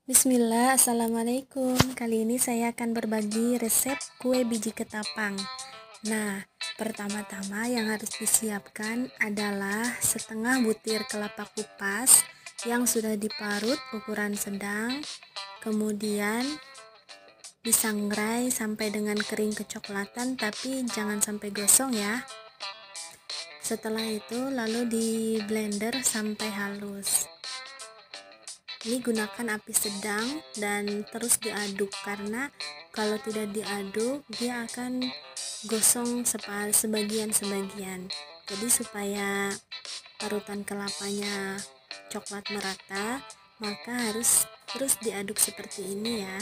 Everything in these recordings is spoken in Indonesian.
Bismillah, Assalamualaikum. Kali ini saya akan berbagi resep kue biji ketapang. Nah, pertama-tama yang harus disiapkan adalah setengah butir kelapa kupas yang sudah diparut ukuran sedang, kemudian disangrai sampai dengan kering kecoklatan, tapi jangan sampai gosong ya. Setelah itu lalu di blender sampai halus. Ini gunakan api sedang dan terus diaduk, karena kalau tidak diaduk dia akan gosong sebagian-sebagian. Jadi supaya parutan kelapanya coklat merata, maka harus terus diaduk seperti ini ya.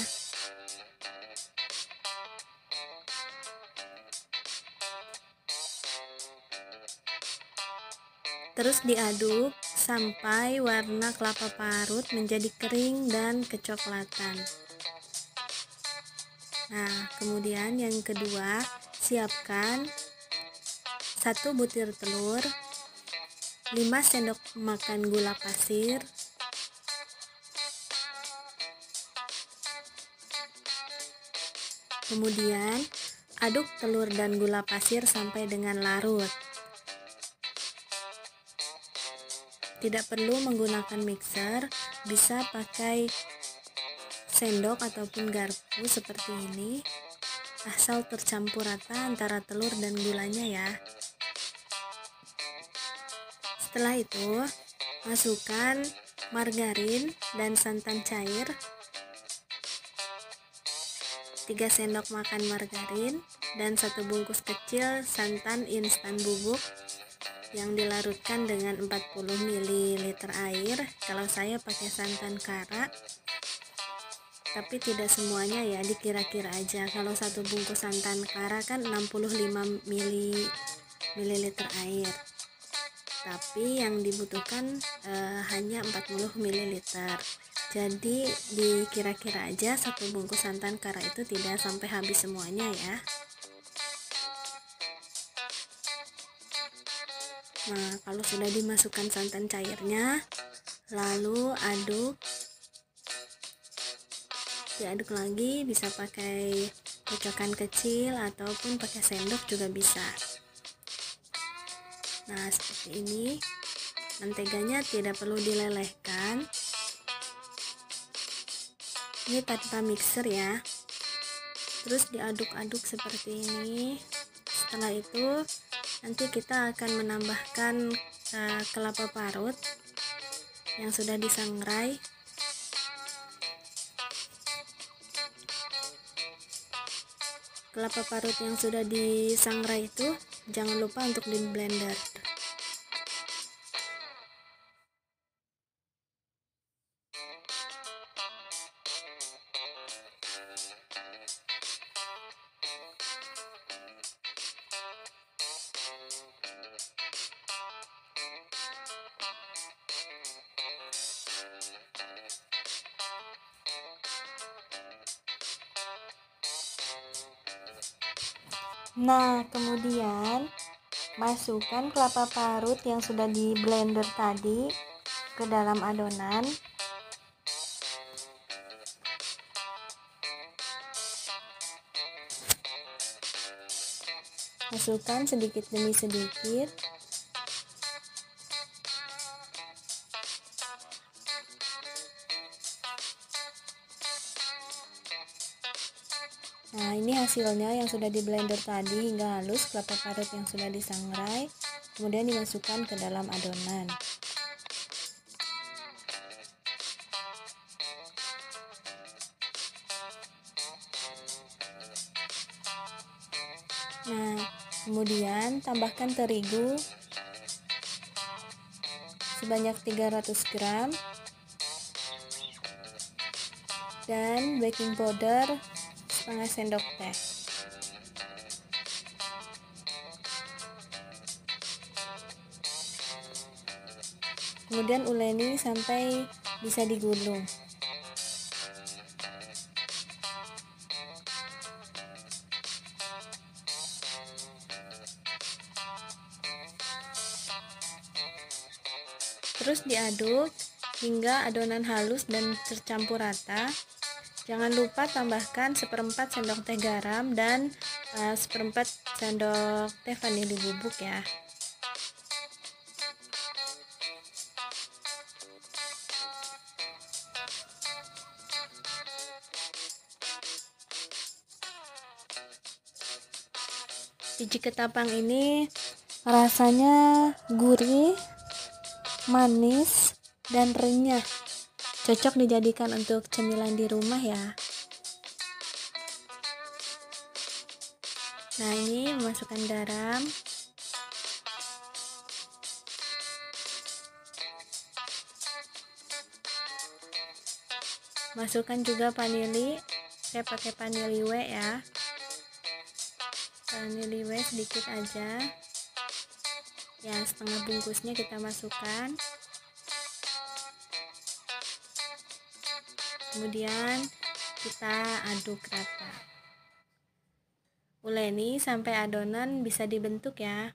Terus diaduk sampai warna kelapa parut menjadi kering dan kecoklatan. Nah, kemudian yang kedua, siapkan 1 butir telur, 5 sendok makan gula pasir, kemudian aduk telur dan gula pasir sampai dengan larut. Tidak perlu menggunakan mixer, bisa pakai sendok ataupun garpu seperti ini, asal tercampur rata antara telur dan gulanya ya. Setelah itu, masukkan margarin dan santan cair, 3 sendok makan margarin dan 1 bungkus kecil santan instan bubuk yang dilarutkan dengan 40 ml air. Kalau saya pakai santan kara, tapi tidak semuanya ya, dikira-kira aja. Kalau 1 bungkus santan kara kan 65 ml air, tapi yang dibutuhkan hanya 40 ml. Jadi dikira-kira aja 1 bungkus santan kara itu tidak sampai habis semuanya ya. Nah, kalau sudah dimasukkan santan cairnya, lalu diaduk lagi, bisa pakai kocokan kecil ataupun pakai sendok juga bisa. Nah, seperti ini. Menteganya tidak perlu dilelehkan. Ini tanpa mixer ya. Terus diaduk-aduk seperti ini. Setelah itu nanti kita akan menambahkan kelapa parut yang sudah disangrai. Kelapa parut yang sudah disangrai itu jangan lupa untuk di blender. Nah, kemudian masukkan kelapa parut yang sudah di blender tadi ke dalam adonan. Masukkan sedikit demi sedikit. Nah, ini hasilnya yang sudah di blender tadi hingga halus, kelapa parut yang sudah disangrai, kemudian dimasukkan ke dalam adonan. Nah, kemudian tambahkan terigu sebanyak 300 gram dan baking powder setengah sendok teh. Kemudian uleni sampai bisa digulung. Terus diaduk hingga adonan halus dan tercampur rata. Jangan lupa tambahkan 1/4 sendok teh garam dan 1/4 sendok teh vanili bubuk ya. Biji ketapang ini rasanya gurih, manis, dan renyah. Cocok dijadikan untuk cemilan di rumah ya. Nah, ini memasukkan garam. Masukkan juga vanili. Saya pakai vanili W ya. Vanili W sedikit aja. Ya, setengah bungkusnya kita masukkan. Kemudian kita aduk rata. Uleni sampai adonan bisa dibentuk ya.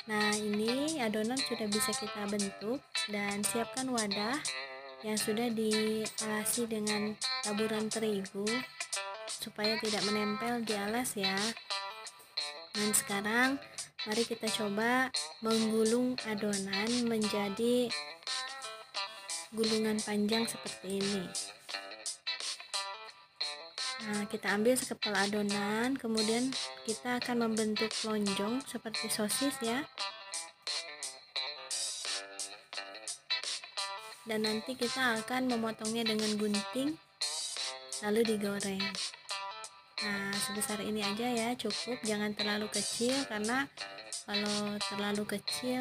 Nah, ini adonan sudah bisa kita bentuk, dan siapkan wadah yang sudah dialasi dengan taburan terigu supaya tidak menempel di alas ya. Dan sekarang mari kita coba menggulung adonan menjadi gulungan panjang seperti ini. Nah, kita ambil sekepal adonan, kemudian kita akan membentuk lonjong seperti sosis ya. Dan nanti kita akan memotongnya dengan gunting lalu digoreng. Nah, sebesar ini aja ya, cukup, jangan terlalu kecil karena kalau terlalu kecil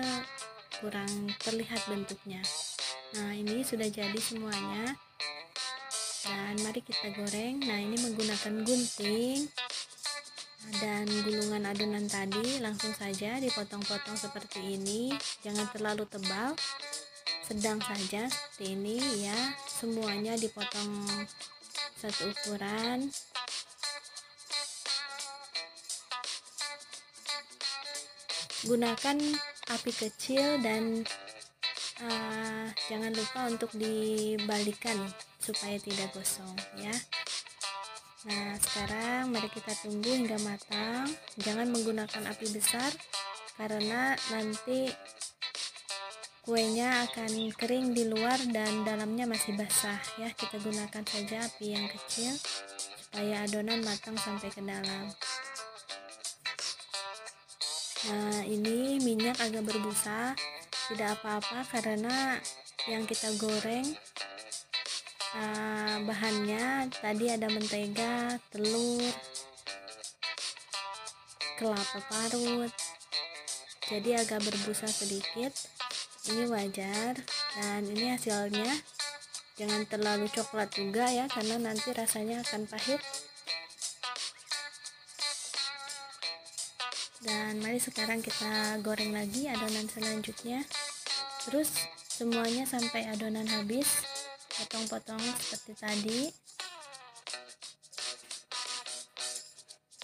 kurang terlihat bentuknya. Nah, ini sudah jadi semuanya, dan mari kita goreng. Nah, ini menggunakan gunting dan gulungan adonan tadi, langsung saja dipotong-potong seperti ini, jangan terlalu tebal, sedang saja seperti ini ya. Semuanya dipotong satu ukuran. Gunakan api kecil dan jangan lupa untuk dibalikan supaya tidak gosong ya. Nah, sekarang mari kita tunggu hingga matang. Jangan menggunakan api besar karena nanti kuenya akan kering di luar dan dalamnya masih basah ya. Kita gunakan saja api yang kecil supaya adonan matang sampai ke dalam. Nah, ini minyak agak berbusa, tidak apa-apa karena yang kita goreng bahannya tadi ada mentega, telur, kelapa parut, jadi agak berbusa sedikit. Ini wajar, dan ini hasilnya. Jangan terlalu coklat juga ya, karena nanti rasanya akan pahit. Dan mari sekarang kita goreng lagi adonan selanjutnya, terus semuanya sampai adonan habis. Potong-potong seperti tadi.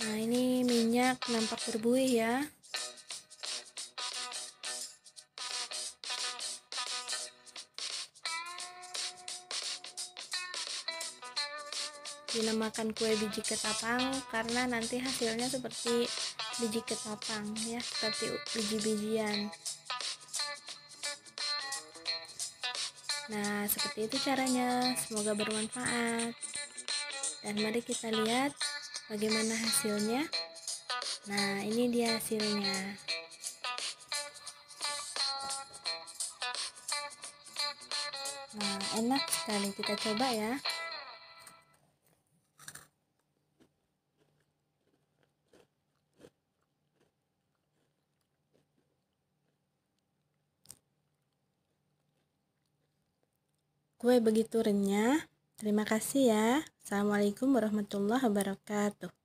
Nah, ini minyak nampak berbuih ya. Dinamakan kue biji ketapang karena nanti hasilnya seperti biji ketapang ya, seperti biji-bijian. Nah, seperti itu caranya. Semoga bermanfaat. Dan mari kita lihat bagaimana hasilnya. Nah, ini dia hasilnya. Nah, enak sekali, kita coba ya. Kue begitu renyah. Terima kasih ya. Assalamualaikum warahmatullahi wabarakatuh.